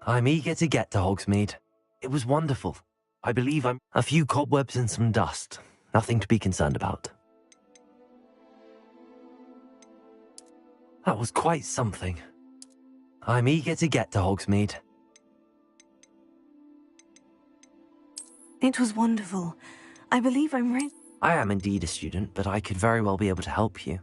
I'm eager to get to Hogsmeade. It was wonderful. I believe I'm a few cobwebs and some dust. Nothing to be concerned about. That was quite something. I'm eager to get to Hogsmeade. It was wonderful. I believe I'm right. I am indeed a student, but I could very well be able to help you.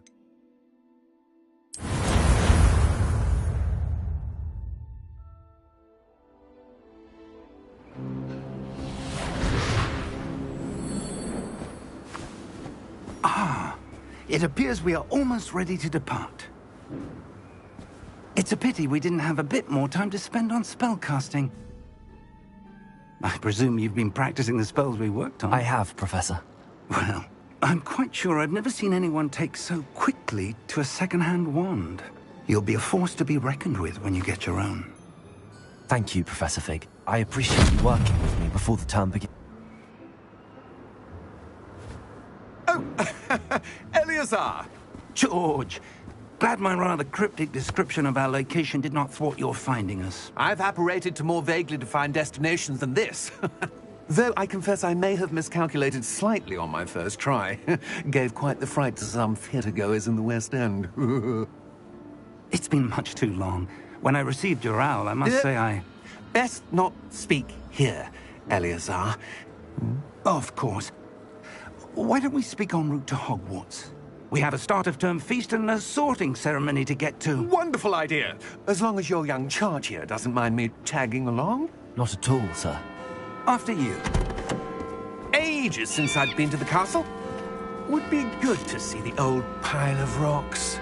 It appears we are almost ready to depart. It's a pity we didn't have a bit more time to spend on spellcasting. I presume you've been practicing the spells we worked on. I have, Professor. Well, I'm quite sure I've never seen anyone take so quickly to a second-hand wand. You'll be a force to be reckoned with when you get your own. Thank you, Professor Fig. I appreciate you working with me before the term begins. Oh, Eleazar! George, glad my rather cryptic description of our location did not thwart your finding us. I've apparated to more vaguely defined destinations than this. Though I confess I may have miscalculated slightly on my first try. Gave quite the fright to some theatre-goers in the West End. It's been much too long. When I received your owl, I must say I... Best not speak here, Eleazar. Of course. Why don't we speak en route to Hogwarts? We have a start-of-term feast and a sorting ceremony to get to. Wonderful idea. As long as your young charge here doesn't mind me tagging along. Not at all, sir. After you. Ages since I'd been to the castle. Would be good to see the old pile of rocks.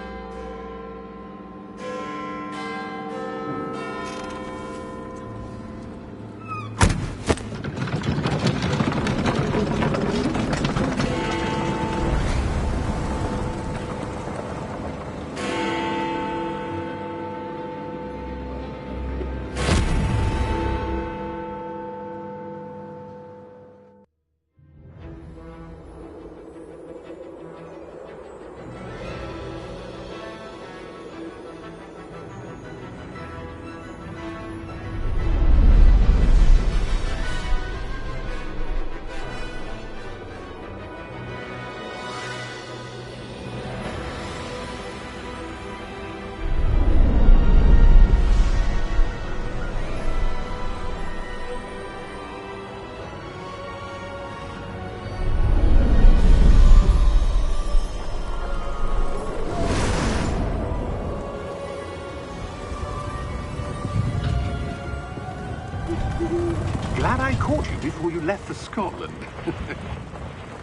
Glad I caught you before you left for Scotland.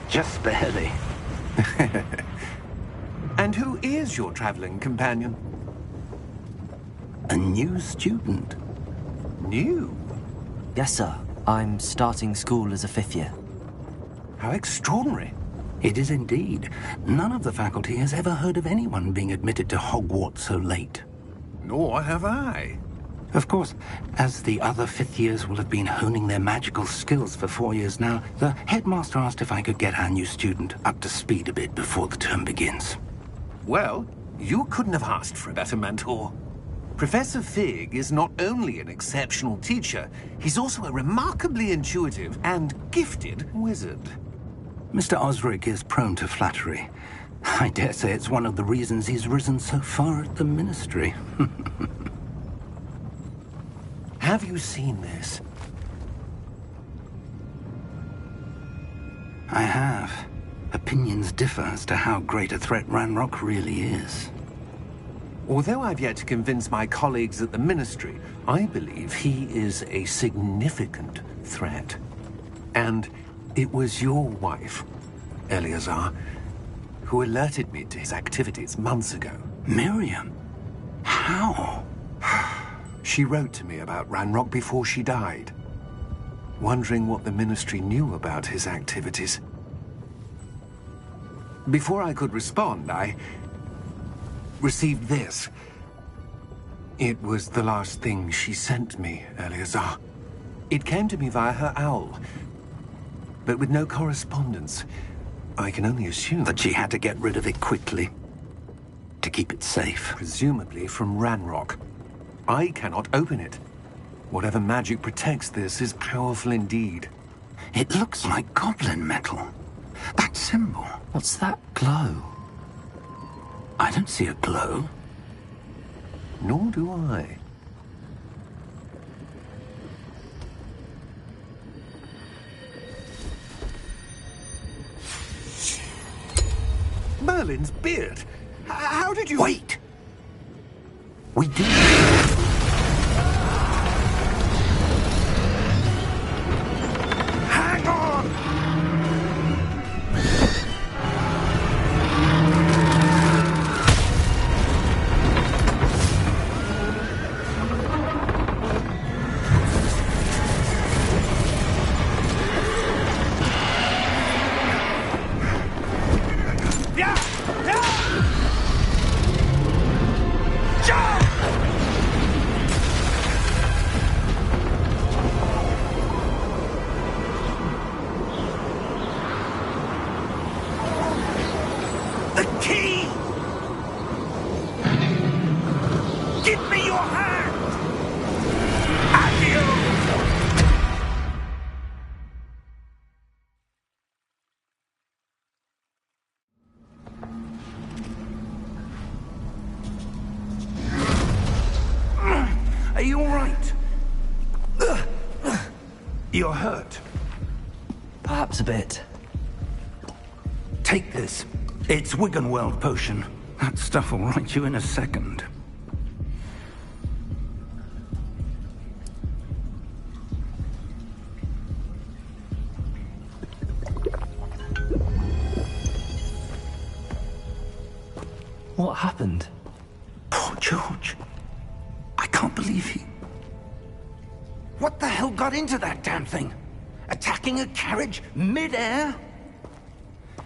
Just barely. And who is your traveling companion? A new student. New? Yes, sir. I'm starting school as a 5th year. How extraordinary. It is indeed. None of the faculty has ever heard of anyone being admitted to Hogwarts so late. Nor have I. Of course, as the other 5th years will have been honing their magical skills for 4 years now, the headmaster asked if I could get our new student up to speed a bit before the term begins. Well, you couldn't have asked for a better mentor. Professor Fig is not only an exceptional teacher, he's also a remarkably intuitive and gifted wizard. Mr. Osric is prone to flattery. I dare say it's one of the reasons he's risen so far at the Ministry. Have you seen this? I have. Opinions differ as to how great a threat Ranrock really is. Although I've yet to convince my colleagues at the Ministry, I believe he is a significant threat. And it was your wife, Eleazar, who alerted me to his activities months ago. Miriam? How? She wrote to me about Ranrock before she died, wondering what the Ministry knew about his activities. Before I could respond, I received this. It was the last thing she sent me, Eleazar. It came to me via her owl, but with no correspondence. I can only assume That she had to get rid of it quickly. To keep it safe. presumably from Ranrock. I cannot open it. Whatever magic protects this is powerful indeed. It looks like goblin metal. That symbol. What's that glow? I don't see a glow. Nor do I. Merlin's beard! How did you... Wait! We did. Hang on! Yeah! Yeah! Jump! The key! Give me your hand! Adieu! Are you all right? You're hurt. Perhaps a bit. Take this. It's Wiggenweld potion. That stuff will right you in a second. What happened? Poor George. I can't believe he... What the hell got into that damn thing? Attacking a carriage mid-air?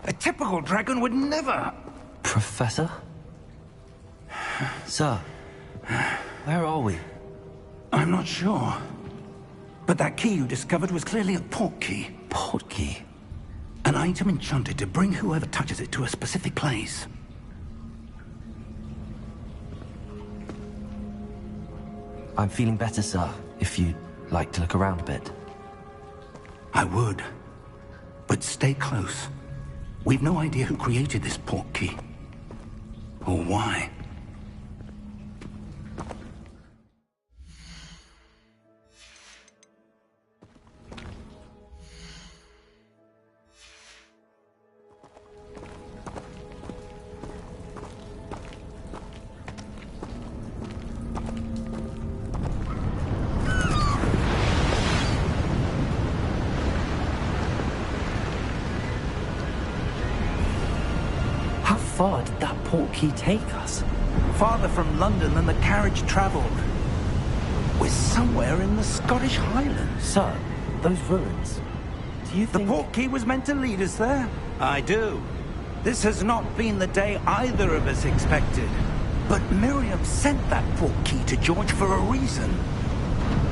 A typical dragon would never... Professor? Sir, where are we? I'm not sure. But that key you discovered was clearly a portkey. Portkey? An item enchanted to bring whoever touches it to a specific place. I'm feeling better, sir, if you'd like to look around a bit. I would. But stay close. We've no idea who created this portkey. Or why. How far did that portkey take us? Farther from London than the carriage traveled. We're somewhere in the Scottish Highlands. Sir, those ruins. Do you The think... portkey was meant to lead us there? I do. This has not been the day either of us expected. But Miriam sent that portkey to George for a reason.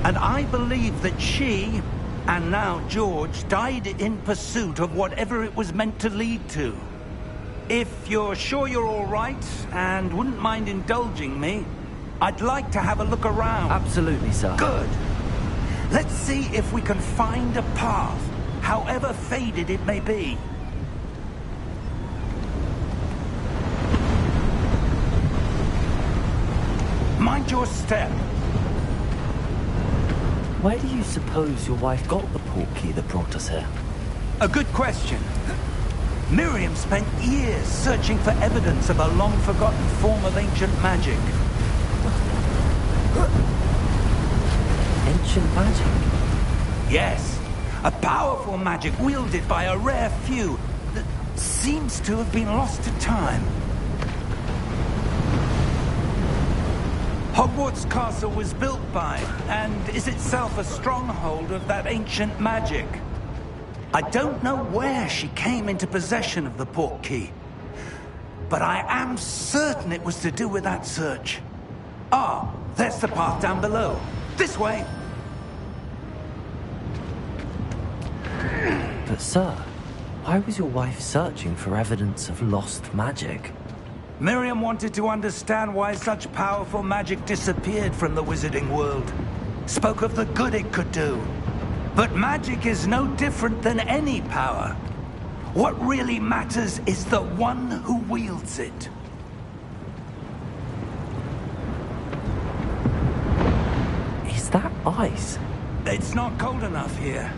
And I believe that she, and now George, died in pursuit of whatever it was meant to lead to. If you're sure you're all right, and wouldn't mind indulging me, I'd like to have a look around. Absolutely, sir. Good. Let's see if we can find a path, however faded it may be. Mind your step. Where do you suppose your wife got the portkey that brought us here? A good question. Miriam spent years searching for evidence of a long-forgotten form of ancient magic. Ancient magic? Yes, a powerful magic wielded by a rare few that seems to have been lost to time. Hogwarts Castle was built by, and is itself a stronghold of that ancient magic. I don't know where she came into possession of the portkey, but I am certain it was to do with that search. Ah, there's the path down below. This way! But sir, why was your wife searching for evidence of lost magic? Miriam wanted to understand why such powerful magic disappeared from the wizarding world. Spoke of the good it could do. But magic is no different than any power. What really matters is the one who wields it. Is that ice? It's not cold enough here.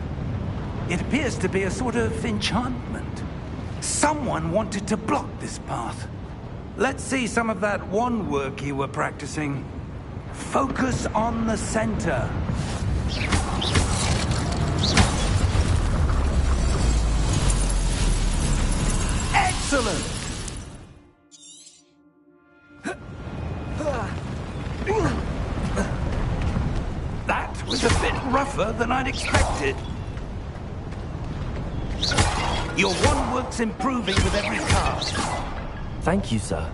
It appears to be a sort of enchantment. Someone wanted to block this path. Let's see some of that wand work you were practicing. Focus on the center. Excellent! That was a bit rougher than I'd expected. Your wand work's improving with every cast. Thank you, sir.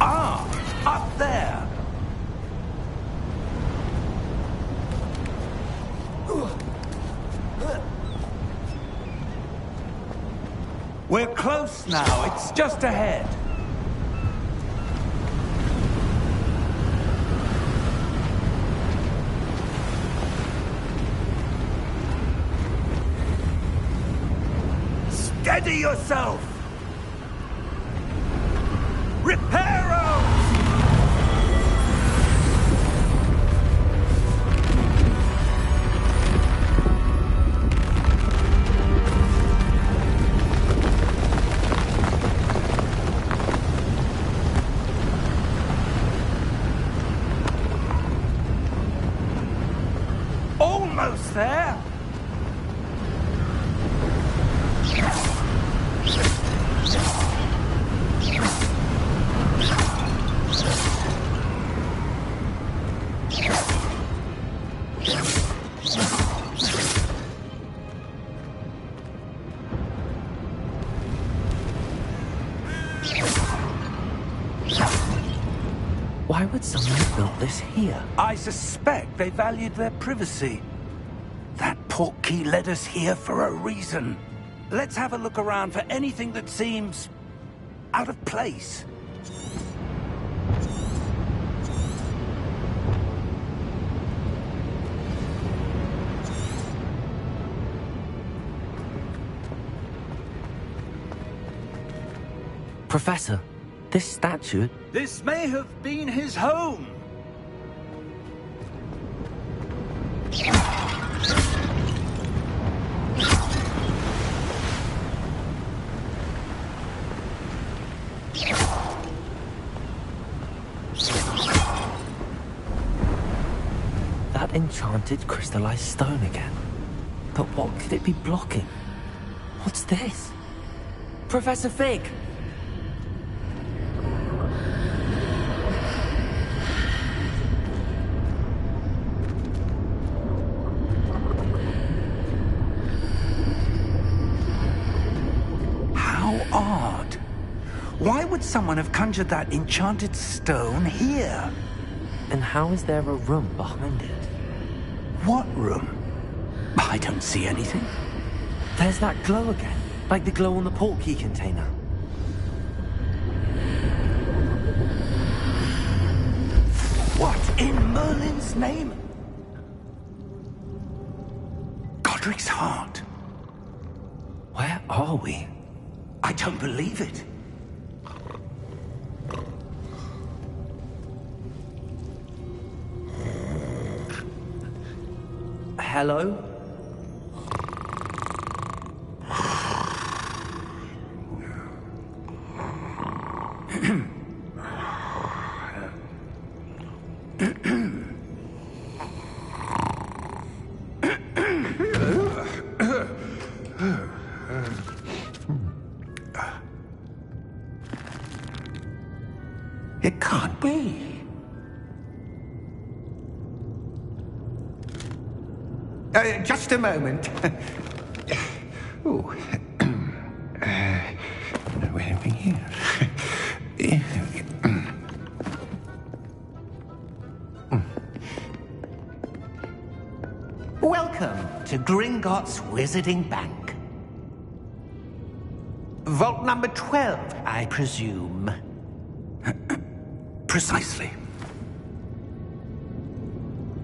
Ah, up there. We're close now. It's just ahead. Steady yourself! Reparo! there. Why would someone have built this here? I suspect they valued their privacy. That portkey led us here for a reason. Let's have a look around for anything that seems out of place. Professor, this statue... This may have been his home. That enchanted crystallized stone again. But what could it be blocking? What's this? Professor Fig! Odd. Why would someone have conjured that enchanted stone here? And how is there a room behind it? What room? I don't see anything. There's that glow again, like the glow on the portkey container. What in Merlin's name? Godric's heart. Where are we? I don't believe it. Hello? It can't be. Just a moment. Oh. Where are we here? Welcome to Gringotts Wizarding Bank. Vault number 12, I presume. Precisely.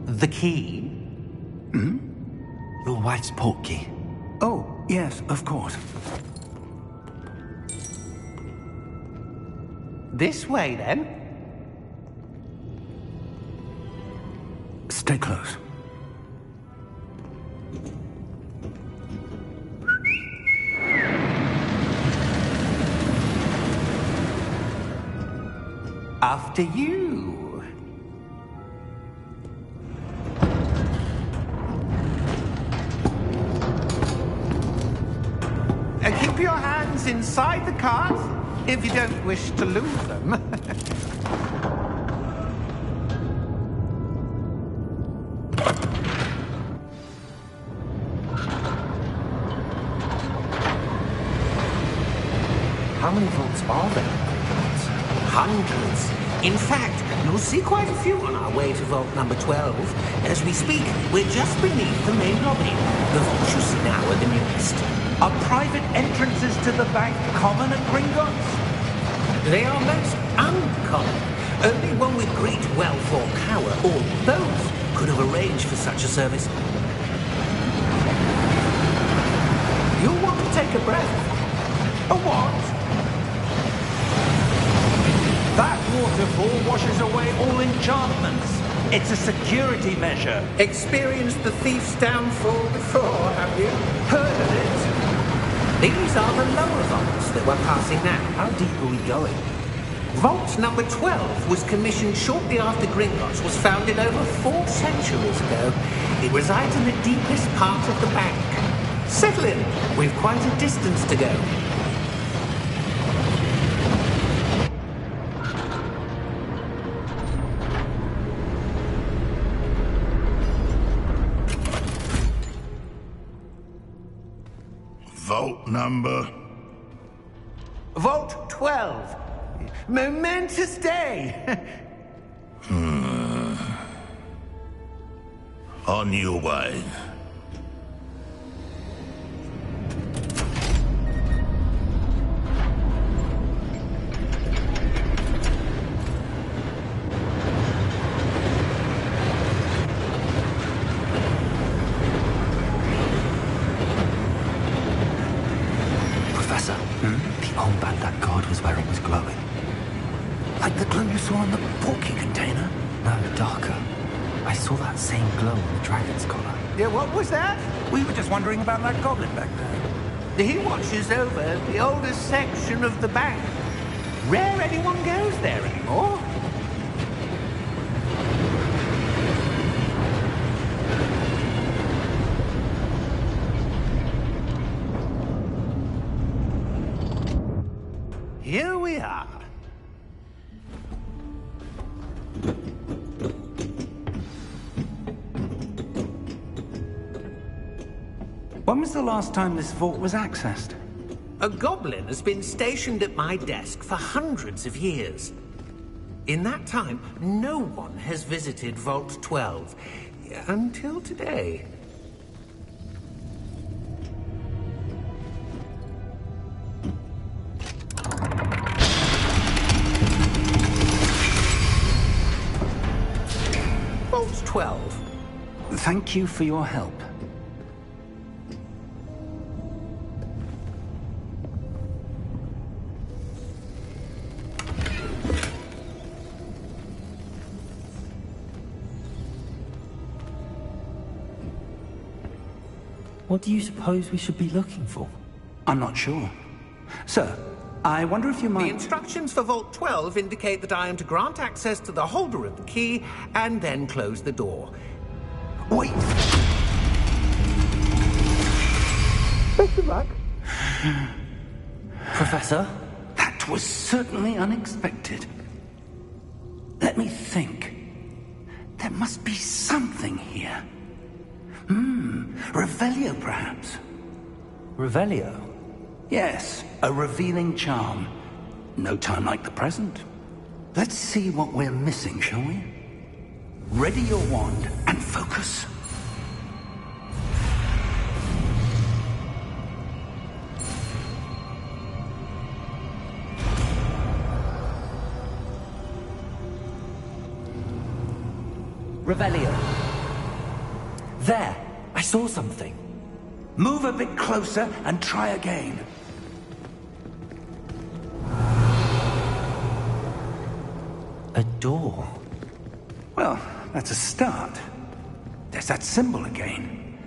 The key? Your wife's portkey. Oh, yes, of course. This way, then. Stay close. After you. Keep your hands inside the cart if you don't wish to lose them. How many vaults are there? Hundreds. In fact, you'll see quite a few on our way to vault number 12. As we speak, we're just beneath the main lobby. The vaults you see now are the newest. Are private entrances to the bank common at Gringotts? They are most uncommon. Only one with great wealth or power, or both, could have arranged for such a service. You'll want to take a breath. A what? That waterfall washes away all enchantments. It's a security measure. Experienced the thief's downfall before, have you? Heard of it? These are the lower vaults that we're passing now. How deep are we going? Vault number 12 was commissioned shortly after Gringotts was founded over 4 centuries ago. It resides in the deepest part of the bank. Settle in. We've quite a distance to go. Vault number? Vault 12. Momentous day. On your way. Professor, the armband that guard was wearing was glowing. Like the glow you saw on the porky container? No, darker. I saw that same glow on the dragon's collar. Yeah, what was that? We were just wondering about that goblin back there. He watches over the oldest section of the bank. Rare anyone goes there anymore. Here we are. When was the last time this vault was accessed? A goblin has been stationed at my desk for hundreds of years. In that time, no one has visited Vault 12. Until today. Vault 12. Thank you for your help. What do you suppose we should be looking for? I'm not sure. Sir, I wonder if you The might... instructions for Vault 12 indicate that I am to grant access to the holder of the key and then close the door. Wait! Best of luck. Professor? That was certainly unexpected. Let me think. There must be something here. Revelio, perhaps? Revelio? Yes, a revealing charm. No time like the present. Let's see what we're missing, shall we? Ready your wand and focus. Revelio. There! I saw something. Move a bit closer and try again. A door. Well, that's a start. There's that symbol again.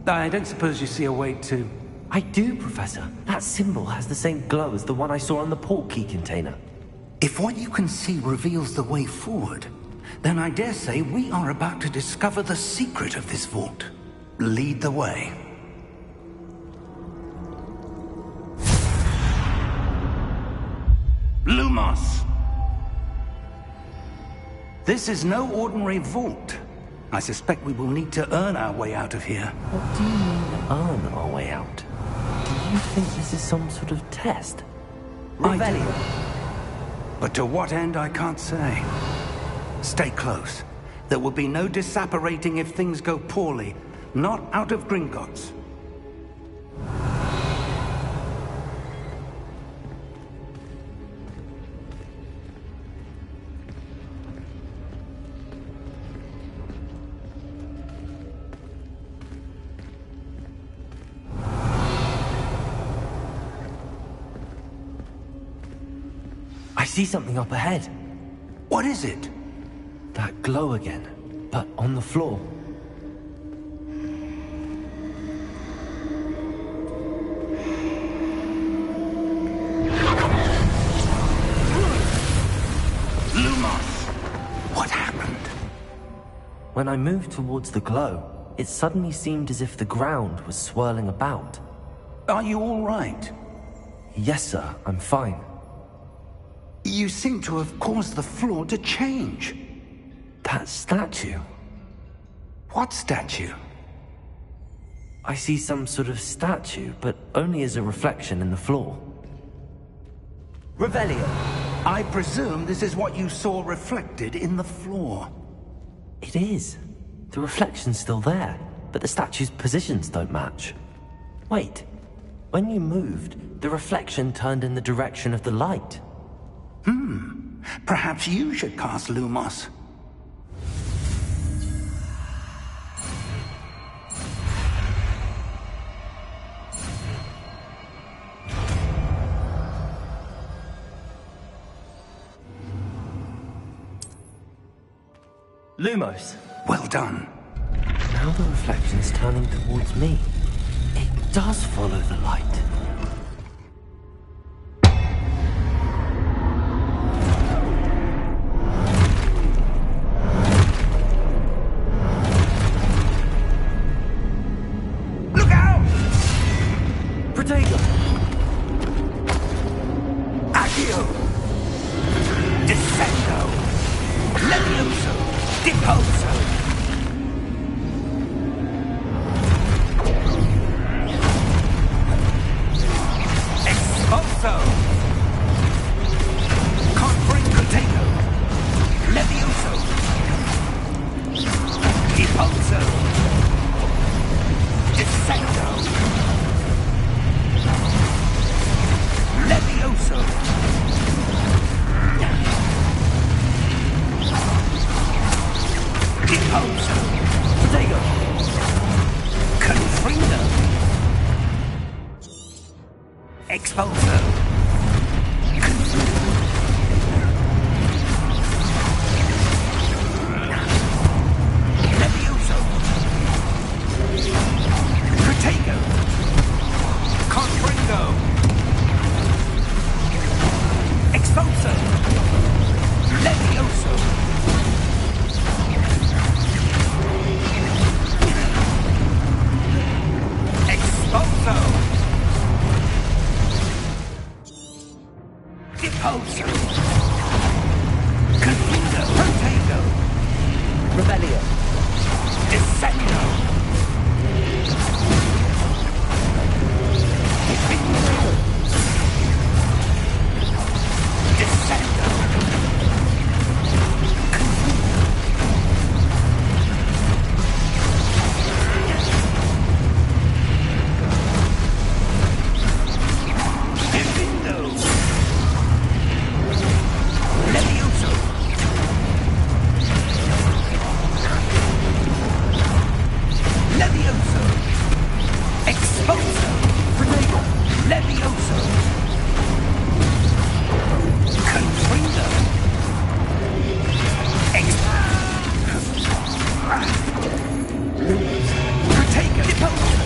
I don't suppose you see a way to... I do, Professor. That symbol has the same glow as the one I saw on the port key container. If what you can see reveals the way forward, then I dare say we are about to discover the secret of this vault. Lead the way. Lumos! This is no ordinary vault. I suspect we will need to earn our way out of here. What do you mean, earn our way out? Do you think this is some sort of test? I do. Revelio. But to what end, I can't say. Stay close. There will be no disapparating if things go poorly. Not out of Gringotts. I see something up ahead. What is it? That glow again, but on the floor. Lumos! What happened? When I moved towards the glow, it suddenly seemed as if the ground was swirling about. Are you all right? Yes, sir, I'm fine. You seem to have caused the floor to change. That statue? What statue? I see some sort of statue, but only as a reflection in the floor. Revelio! I presume this is what you saw reflected in the floor. It is. The reflection's still there, but the statue's positions don't match. Wait. When you moved, the reflection turned in the direction of the light. Perhaps you should cast Lumos. Lumos! Well done. Now the reflection's turning towards me. It does follow the light. Look out! Protego! Accio! Descendo! Levioso! Deposo! Exposo! Conquering Protego! Levioso! Deposo! Descendo! Levioso! Deposo! Protego! Confrindo! Exposo! Levioso! Protego! Confrindo! Exposo! Levioso! Exposo! Deposo! Confundo! Protego! Revelio! Descendo! Defendo! Descendo! Defendo! Levioso! Levioso! Exposo! Protego! Levioso! Confrindo! Protego! Deposo!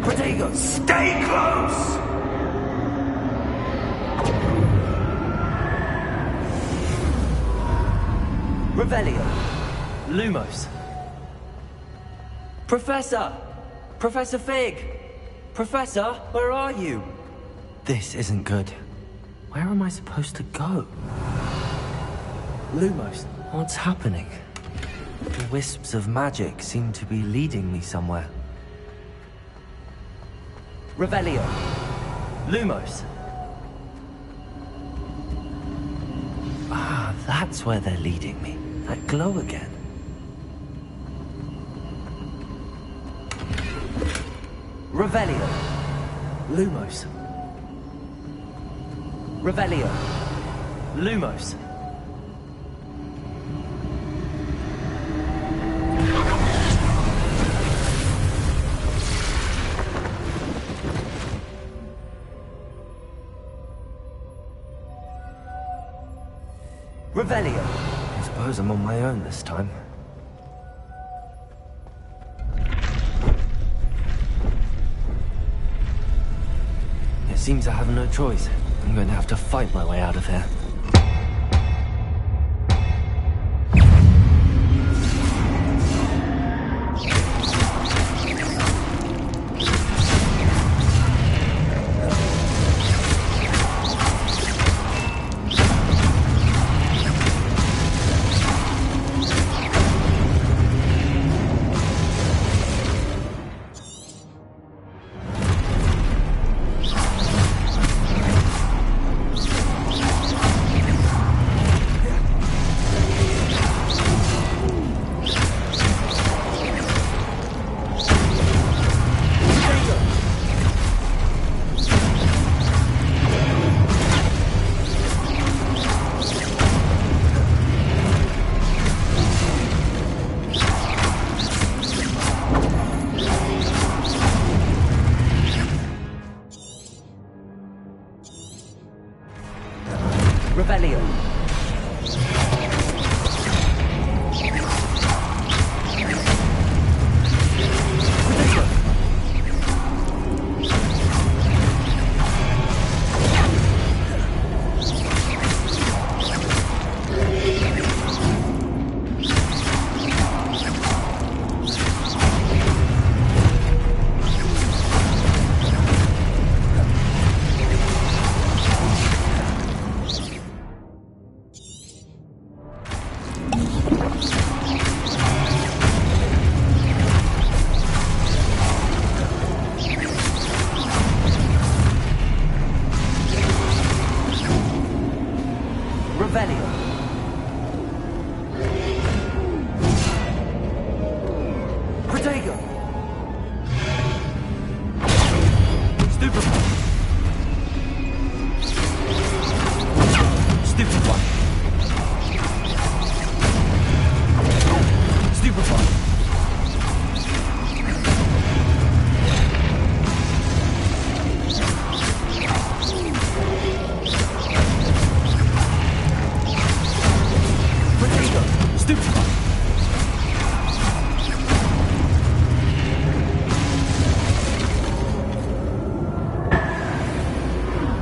Protego! Stay close! Revelio! Lumos! Professor! Professor Fig! Professor, where are you? This isn't good. Where am I supposed to go? Lumos, what's happening? The wisps of magic seem to be leading me somewhere. Revelio! Lumos! Ah, that's where they're leading me. That glow again. Revelio! Lumos! Revelio! Lumos! Revelio! I suppose I'm on my own this time. seems I have no choice. I'm going to have to fight my way out of here. Rebellion.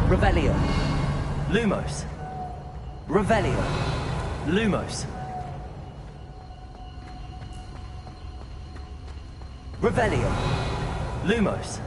Revelio. Lumos. Revelio. Lumos. Revelio. Lumos.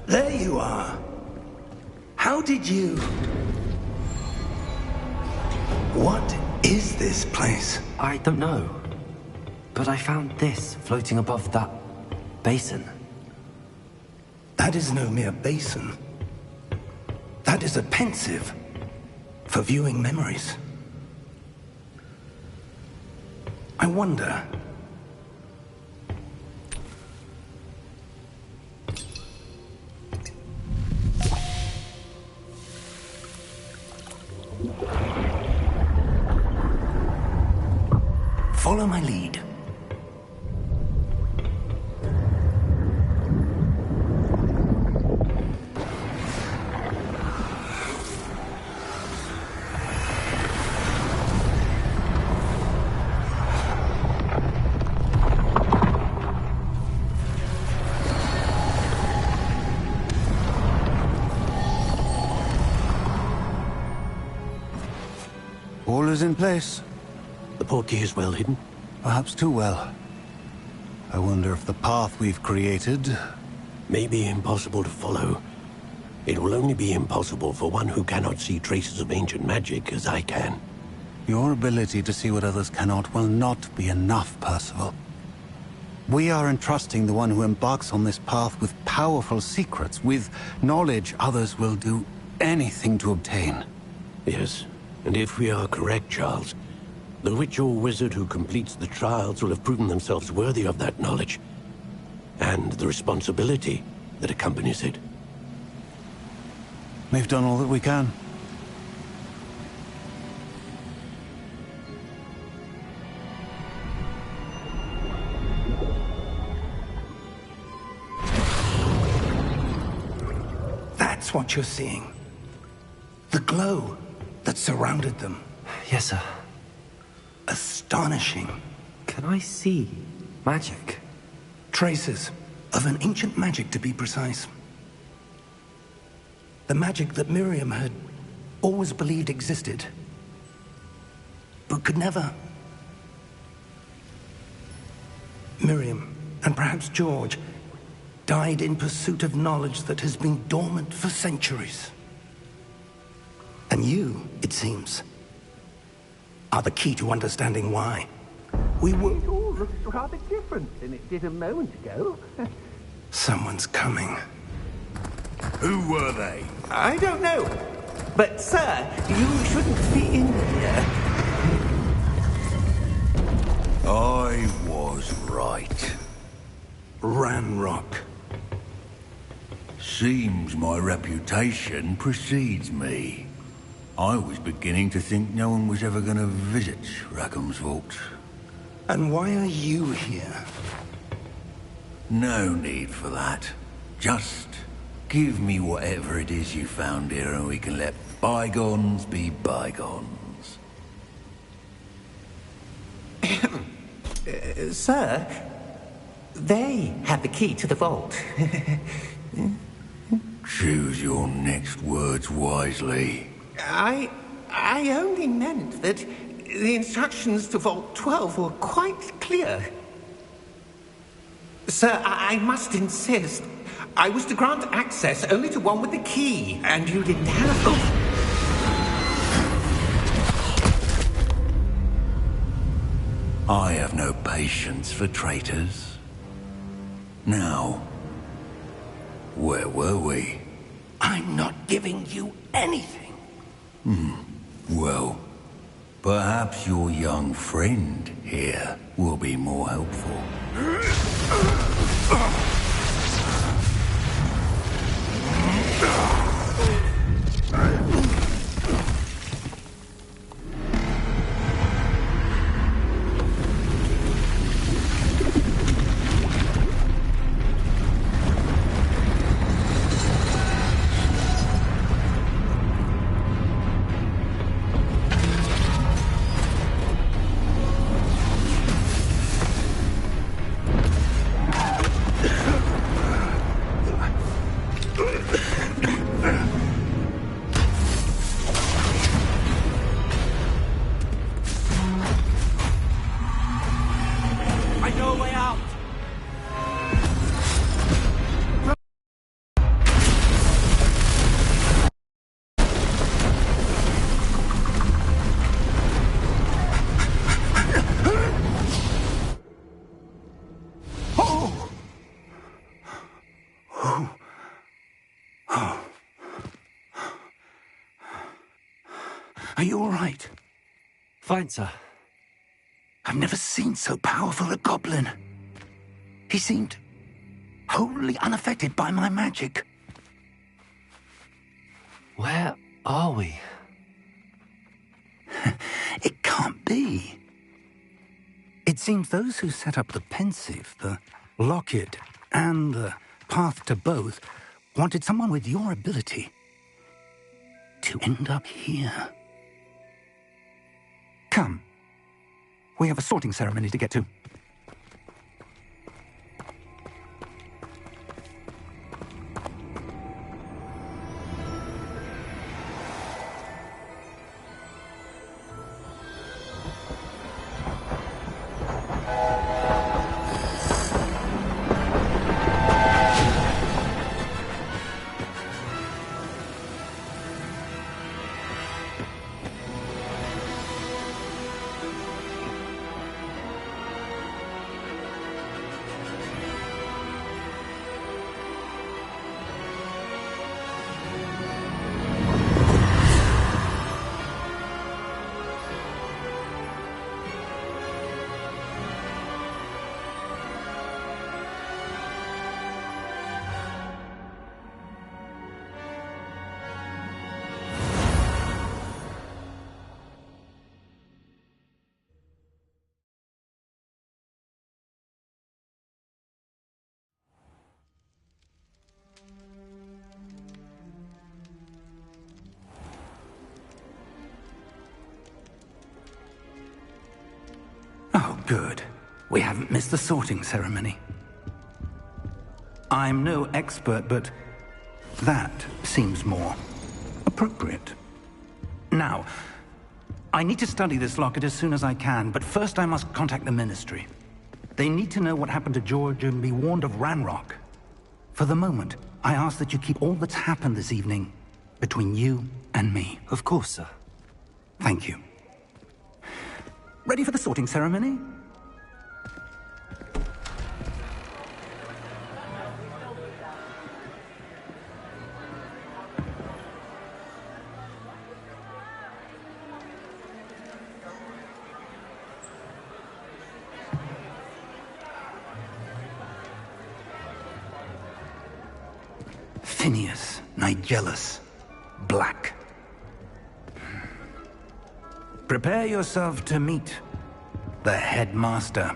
There you are. How did you... What is this place? I don't know. But I found this floating above that basin. That is no mere basin. That is a pensive for viewing memories. I wonder... Follow my lead. All is in place. The portkey is well hidden. Perhaps too well. I wonder if the path we've created... May be impossible to follow. It will only be impossible for one who cannot see traces of ancient magic as I can. Your ability to see what others cannot will not be enough, Percival. We are entrusting the one who embarks on this path with powerful secrets, with knowledge others will do anything to obtain. Yes, and if we are correct, Charles, the witch or wizard who completes the trials will have proven themselves worthy of that knowledge, and the responsibility that accompanies it. We've done all that we can. That's what you're seeing. The glow that surrounded them. Yes, sir. Astonishing. Can I see magic? Traces of an ancient magic, to be precise. The magic that Miriam had always believed existed, but could never. Miriam, and perhaps George, died in pursuit of knowledge that has been dormant for centuries. And you, it seems, are the key to understanding why. We were... It all looks rather different than it did a moment ago. Someone's coming. Who were they? I don't know. But, sir, you shouldn't be in here. I was right. Ranrock. Seems my reputation precedes me. I was beginning to think no one was ever going to visit Rackham's vault. And why are you here? No need for that. Just give me whatever it is you found here and we can let bygones be bygones. Sir, they have the key to the vault. Choose your next words wisely. I only meant that the instructions to Vault 12 were quite clear. Sir, I must insist. I was to grant access only to one with the key, and you didn't have... Oh. I have no patience for traitors. Now, where were we? I'm not giving you anything. Well, perhaps your young friend here will be more helpful. Are you all right? Fine, sir. I've never seen so powerful a goblin. He seemed wholly unaffected by my magic. Where are we? It can't be. It seems those who set up the pensive, the locket, and the path to both wanted someone with your ability to end up here. Come. We have a sorting ceremony to get to. Good. We haven't missed the sorting ceremony. I'm no expert, but that seems more appropriate. Now, I need to study this locket as soon as I can, but first I must contact the Ministry. They need to know what happened to George and be warned of Ranrock. For the moment, I ask that you keep all that's happened this evening between you and me. Of course, sir. Thank you. Ready for the sorting ceremony? Phineas, Nigellus, Black. Prepare yourself to meet the headmaster.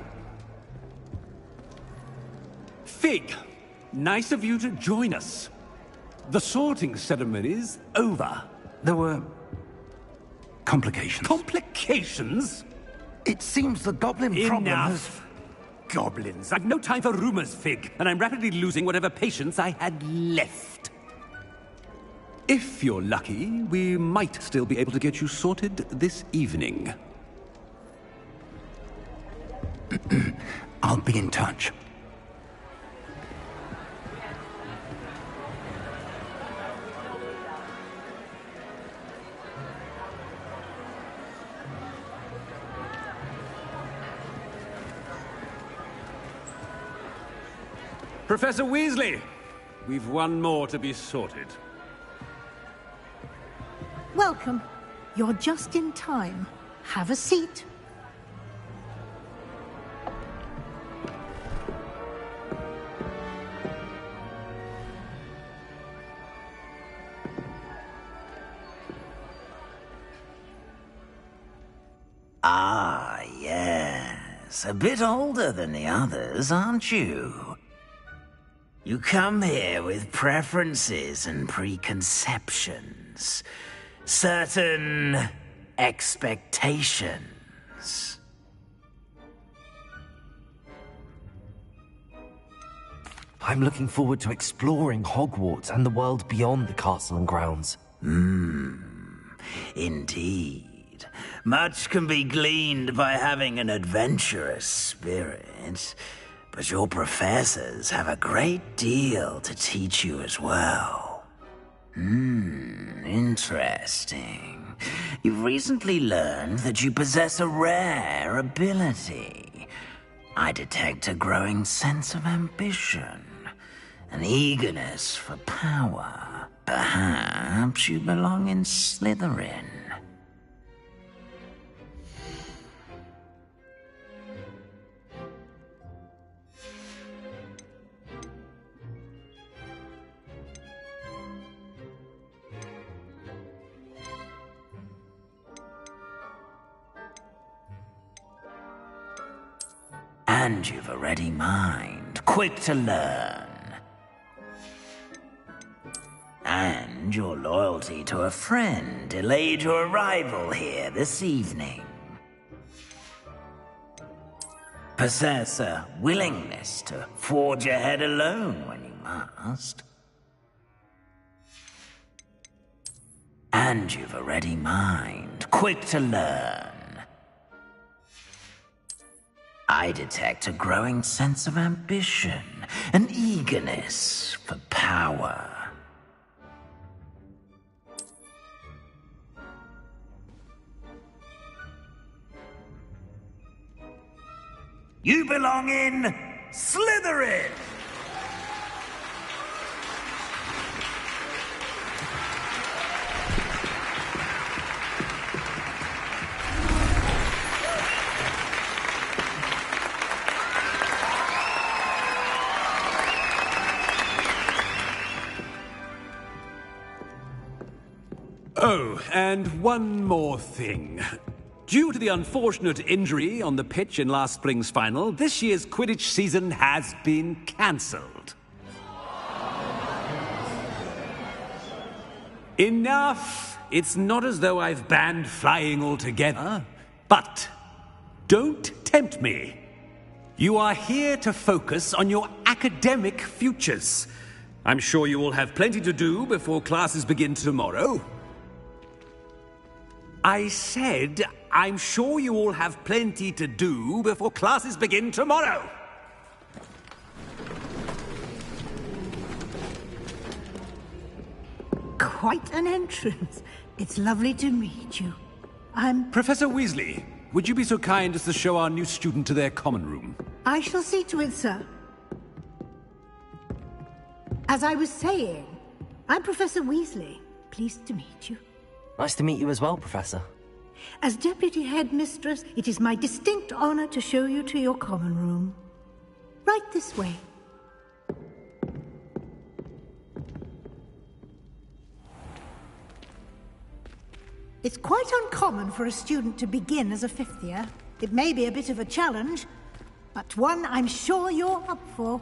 Fig, nice of you to join us. The sorting ceremony's over. There were complications. Complications? It seems the goblin problem has... Enough. Goblins. I've no time for rumors, Fig, and I'm rapidly losing whatever patience I had left. If you're lucky, we might still be able to get you sorted this evening. I'll be in touch. Professor Weasley, we've one more to be sorted. Welcome. You're just in time. Have a seat. Ah, yes. A bit older than the others, aren't you? You come here with preferences and preconceptions. Certain expectations. I'm looking forward to exploring Hogwarts and the world beyond the castle and grounds. Indeed. Much can be gleaned by having an adventurous spirit, but your professors have a great deal to teach you as well. Interesting. You've recently learned that you possess a rare ability. I detect a growing sense of ambition, an eagerness for power. Perhaps you belong in Slytherin. And you've a ready mind, quick to learn. And your loyalty to a friend delayed your arrival here this evening. Possess a willingness to forge ahead alone when you must. And you've a ready mind, quick to learn. I detect a growing sense of ambition, an eagerness for power. You belong in Slytherin! Oh, and one more thing. Due to the unfortunate injury on the pitch in last spring's final, this year's Quidditch season has been cancelled. Enough! It's not as though I've banned flying altogether. But don't tempt me. You are here to focus on your academic futures. I'm sure you will have plenty to do before classes begin tomorrow. I said, I'm sure you all have plenty to do before classes begin tomorrow. Quite an entrance. It's lovely to meet you. I'm... Professor Weasley, would you be so kind as to show our new student to their common room? I shall see to it, sir. As I was saying, I'm Professor Weasley. Pleased to meet you. Nice to meet you as well, Professor. As Deputy Headmistress, it is my distinct honor to show you to your common room. Right this way. It's quite uncommon for a student to begin as a fifth year. It may be a bit of a challenge, but one I'm sure you're up for.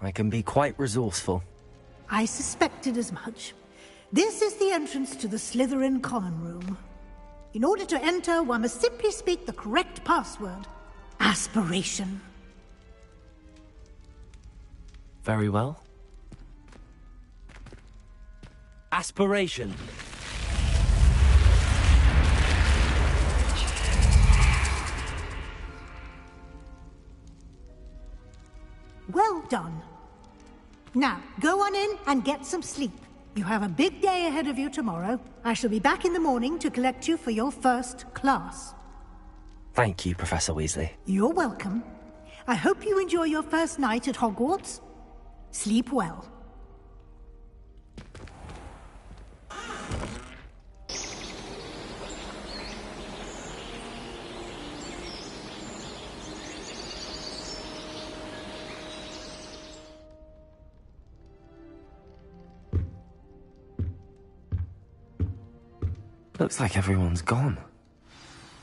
I can be quite resourceful. I suspected as much. This is the entrance to the Slytherin common room. In order to enter, one must simply speak the correct password. Aspiration. Very well. Aspiration. Well done. Now, go on in and get some sleep. You have a big day ahead of you tomorrow. I shall be back in the morning to collect you for your first class. Thank you, Professor Weasley. You're welcome. I hope you enjoy your first night at Hogwarts. Sleep well. Looks like everyone's gone.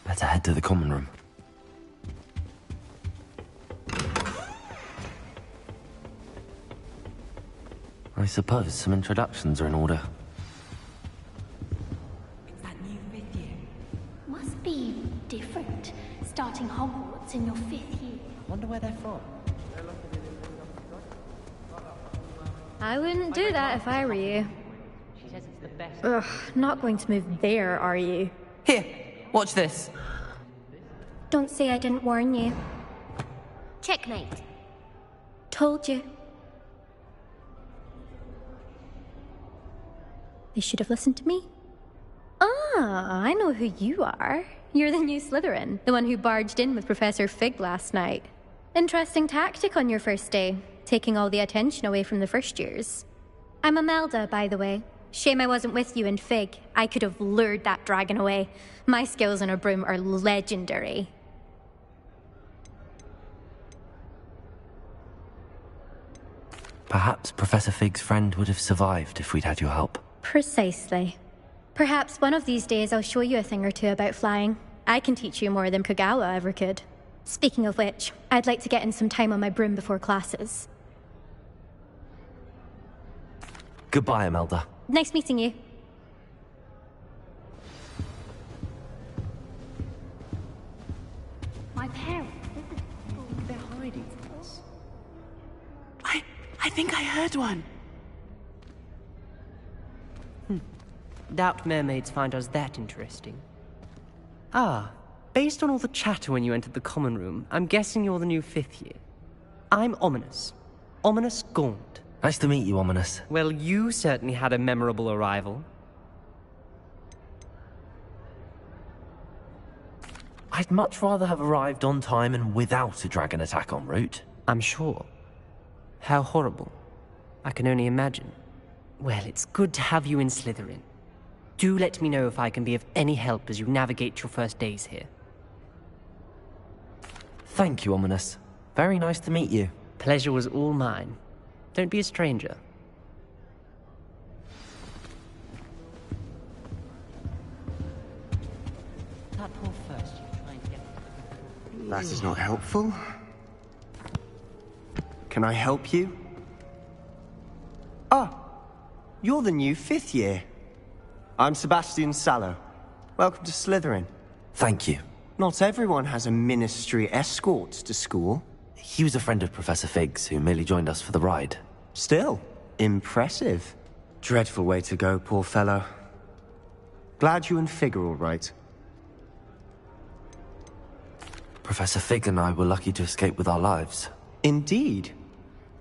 Better head to the common room. I suppose some introductions are in order. It's that new fifth year. Must be different, starting Hogwarts in your fifth year. Wonder where they're from. I wouldn't do that if I were you. Ugh, not going to move there, are you? Here, watch this. Don't say I didn't warn you. Checkmate. Told you. They should have listened to me. Ah, I know who you are. You're the new Slytherin, the one who barged in with Professor Fig last night. Interesting tactic on your first day, taking all the attention away from the first years. I'm Imelda, by the way. Shame I wasn't with you in Fig. I could have lured that dragon away. My skills on a broom are legendary. Perhaps Professor Fig's friend would have survived if we'd had your help. Precisely. Perhaps one of these days I'll show you a thing or two about flying. I can teach you more than Kogawa ever could. Speaking of which, I'd like to get in some time on my broom before classes. Goodbye, Imelda. Nice meeting you. My parents. They're hiding from us. I think I heard one. Doubt mermaids find us that interesting. Ah, based on all the chatter when you entered the common room, I'm guessing you're the new fifth year. I'm Ominous. Ominous Gaunt. Nice to meet you, Ominous. Well, you certainly had a memorable arrival. I'd much rather have arrived on time and without a dragon attack en route. I'm sure. How horrible. I can only imagine. Well, it's good to have you in Slytherin. Do let me know if I can be of any help as you navigate your first days here. Thank you, Ominous. Very nice to meet you. Pleasure was all mine. Don't be a stranger. That is not helpful. Can I help you? Ah, you're the new fifth year. I'm Sebastian Sallow. Welcome to Slytherin. Thank you. Not everyone has a ministry escort to school. He was a friend of Professor Fig's who merely joined us for the ride. Still, impressive. Dreadful way to go, poor fellow. Glad you and Fig are all right. Professor Fig and I were lucky to escape with our lives. Indeed.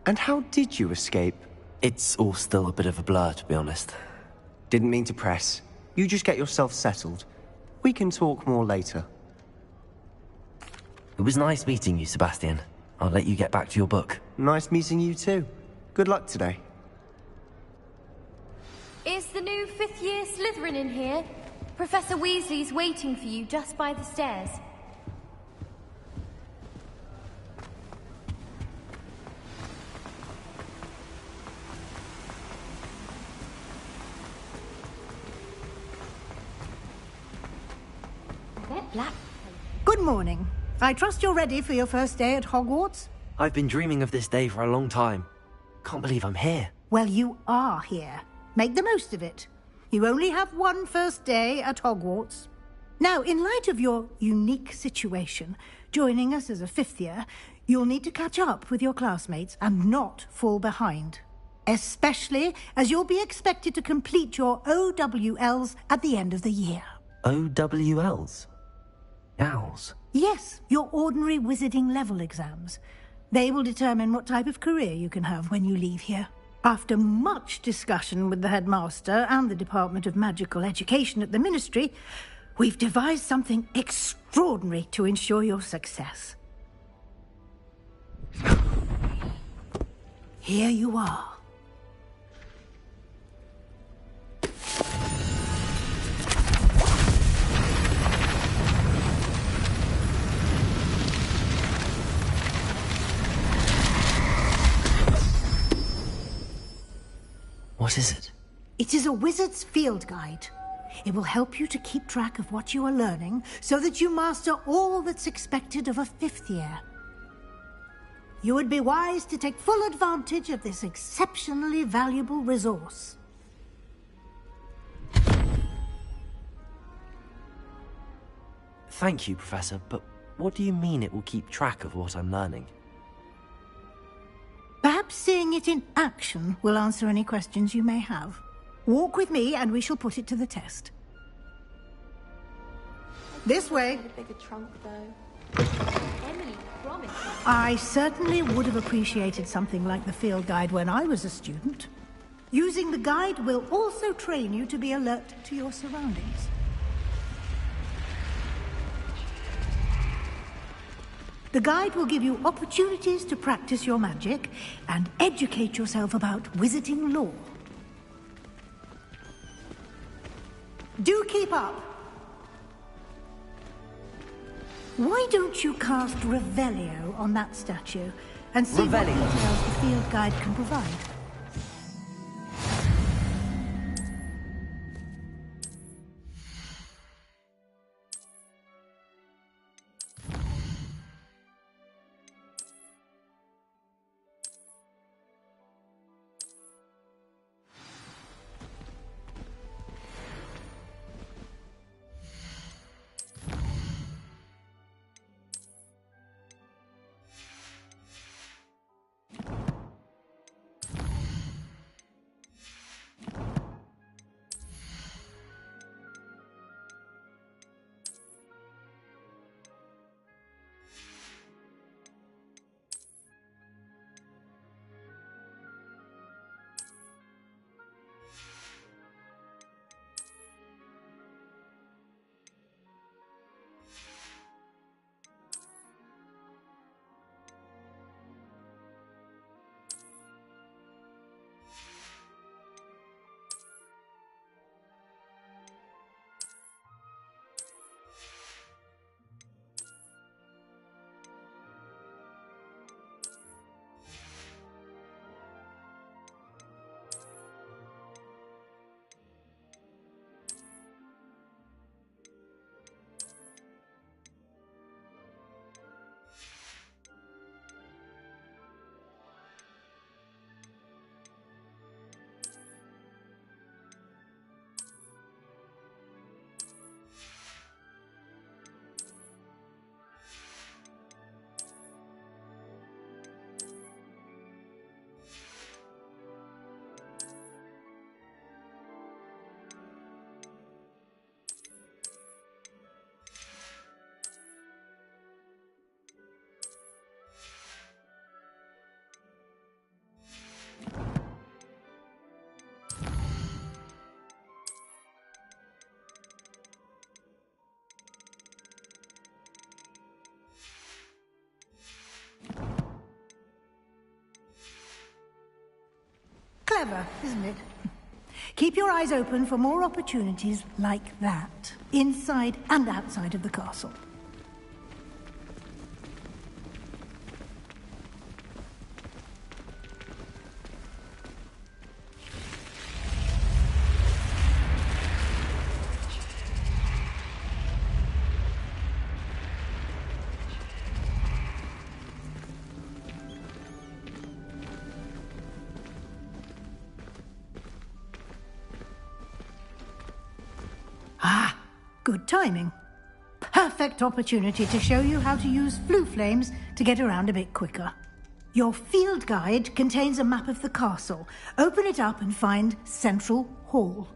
And how did you escape? It's all still a bit of a blur, to be honest. Didn't mean to press. You just get yourself settled. We can talk more later. It was nice meeting you, Sebastian. I'll let you get back to your book. Nice meeting you too. Good luck today. Is the new fifth-year Slytherin in here? Professor Weasley's waiting for you just by the stairs. Good morning. I trust you're ready for your first day at Hogwarts? I've been dreaming of this day for a long time. Can't believe I'm here. Well, you are here. Make the most of it. You only have one first day at Hogwarts. Now, in light of your unique situation, joining us as a fifth year, you'll need to catch up with your classmates and not fall behind. Especially as you'll be expected to complete your OWLs at the end of the year. OWLs? Owls? Yes, your ordinary wizarding level exams. They will determine what type of career you can have when you leave here. After much discussion with the headmaster and the Department of Magical Education at the Ministry, we've devised something extraordinary to ensure your success. Here you are. What is it? It is a wizard's field guide. It will help you to keep track of what you are learning so that you master all that's expected of a fifth year. You would be wise to take full advantage of this exceptionally valuable resource. Thank you, Professor, but what do you mean it will keep track of what I'm learning? Perhaps seeing it in action will answer any questions you may have. Walk with me and we shall put it to the test. This way. A bigger trunk, though. Emily promised. I certainly would have appreciated something like the field guide when I was a student. Using the guide will also train you to be alert to your surroundings. The guide will give you opportunities to practice your magic and educate yourself about wizarding lore. Do keep up. Why don't you cast Revelio on that statue and see what details the field guide can provide? clever, isn't it? Keep your eyes open for more opportunities like that, inside and outside of the castle. Ah, good timing. Perfect opportunity to show you how to use flue flames to get around a bit quicker. Your field guide contains a map of the castle. Open it up and find Central Hall.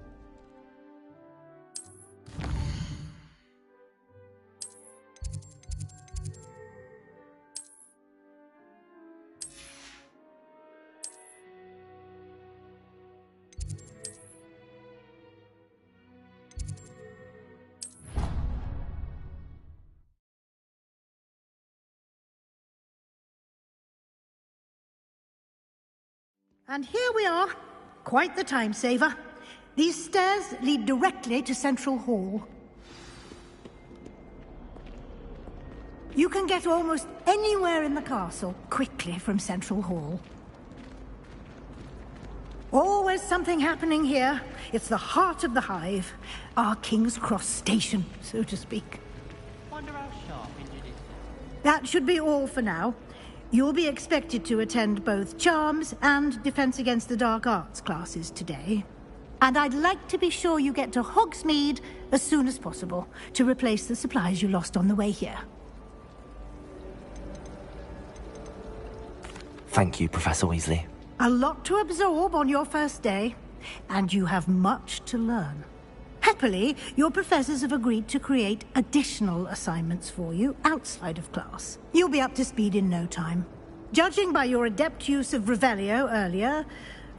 And here we are. Quite the time saver. These stairs lead directly to Central Hall. You can get almost anywhere in the castle quickly from Central Hall. Always something happening here. It's the heart of the hive. Our King's Cross station, so to speak. Wonder how sharp Injured is. That should be all for now. You'll be expected to attend both Charms and Defense Against the Dark Arts classes today. And I'd like to be sure you get to Hogsmeade as soon as possible to replace the supplies you lost on the way here. Thank you, Professor Weasley. A lot to absorb on your first day, and you have much to learn. Happily, your professors have agreed to create additional assignments for you outside of class. You'll be up to speed in no time. Judging by your adept use of Revelio earlier,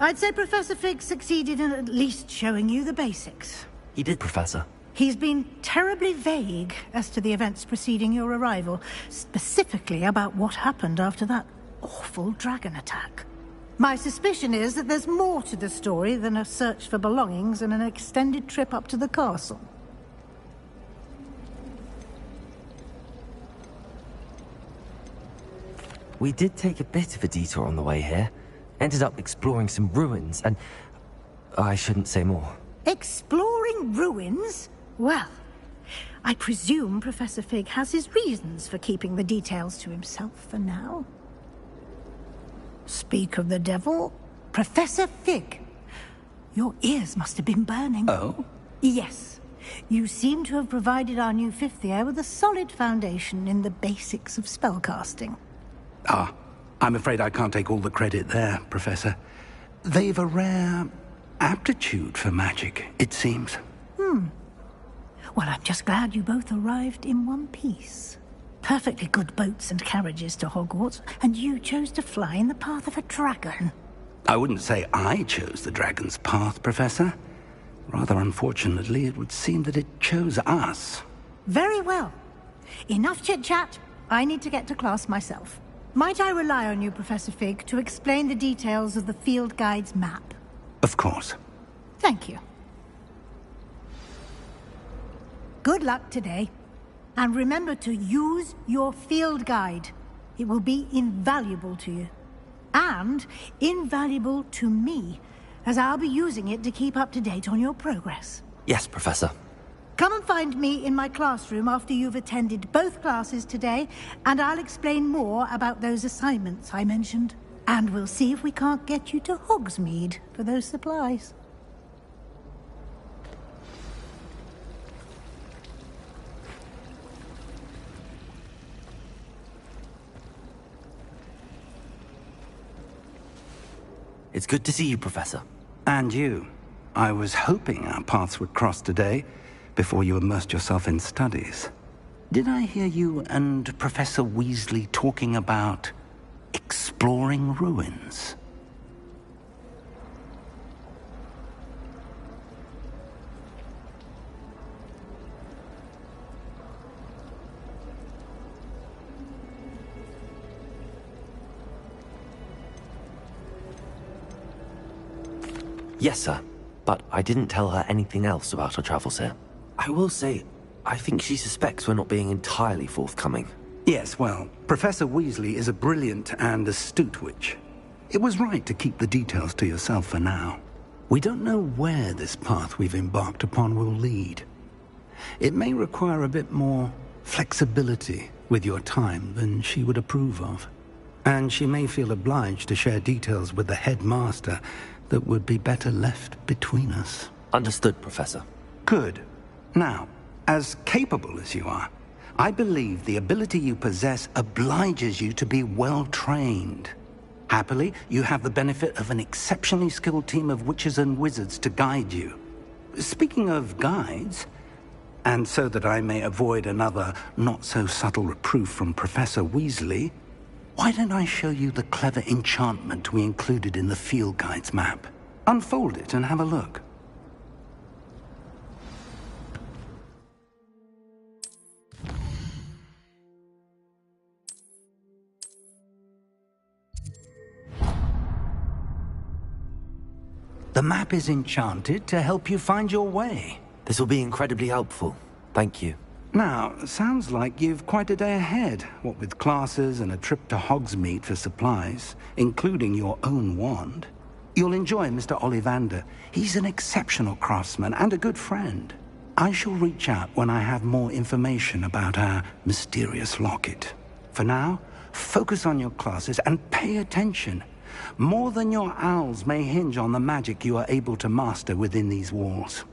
I'd say Professor Fig succeeded in at least showing you the basics. He did, Professor. He's been terribly vague as to the events preceding your arrival, specifically about what happened after that awful dragon attack. My suspicion is that there's more to the story than a search for belongings and an extended trip up to the castle. We did take a bit of a detour on the way here. Ended up exploring some ruins and... I shouldn't say more. Exploring ruins? Well, I presume Professor Fig has his reasons for keeping the details to himself for now. Speak of the devil, Professor Fig. Your ears must have been burning. Oh? Yes. You seem to have provided our new fifth year with a solid foundation in the basics of spellcasting. Ah, I'm afraid I can't take all the credit there, Professor. They've a rare aptitude for magic, it seems. Well, I'm just glad you both arrived in one piece. Perfectly good boats and carriages to Hogwarts, and you chose to fly in the path of a dragon. I wouldn't say I chose the dragon's path, Professor. Rather unfortunately, it would seem that it chose us. Very well. Enough chit-chat. I need to get to class myself. Might I rely on you, Professor Fig, to explain the details of the field guide's map? Of course. Thank you. Good luck today. And remember to use your field guide. It will be invaluable to you. And invaluable to me, as I'll be using it to keep up to date on your progress. Yes, Professor. Come and find me in my classroom after you've attended both classes today, and I'll explain more about those assignments I mentioned. And we'll see if we can't get you to Hogsmeade for those supplies. It's good to see you, Professor. And you. I was hoping our paths would cross today, before you immersed yourself in studies. Did I hear you and Professor Weasley talking about exploring ruins? Yes, sir. But I didn't tell her anything else about our travels here. I will say, I think she suspects we're not being entirely forthcoming. Yes, well, Professor Weasley is a brilliant and astute witch. It was right to keep the details to yourself for now. We don't know where this path we've embarked upon will lead. It may require a bit more flexibility with your time than she would approve of. And she may feel obliged to share details with the headmaster that would be better left between us. Understood, Professor. Good. Now, as capable as you are, I believe the ability you possess obliges you to be well-trained. Happily, you have the benefit of an exceptionally skilled team of witches and wizards to guide you. Speaking of guides, and so that I may avoid another not-so-subtle reproof from Professor Weasley, why don't I show you the clever enchantment we included in the field guide's map? Unfold it and have a look. The map is enchanted to help you find your way. This will be incredibly helpful. Thank you. Now, sounds like you've quite a day ahead, what with classes and a trip to Hogsmeade for supplies, including your own wand. You'll enjoy Mr. Ollivander. He's an exceptional craftsman and a good friend. I shall reach out when I have more information about our mysterious locket. For now, focus on your classes and pay attention. More than your owls may hinge on the magic you are able to master within these walls.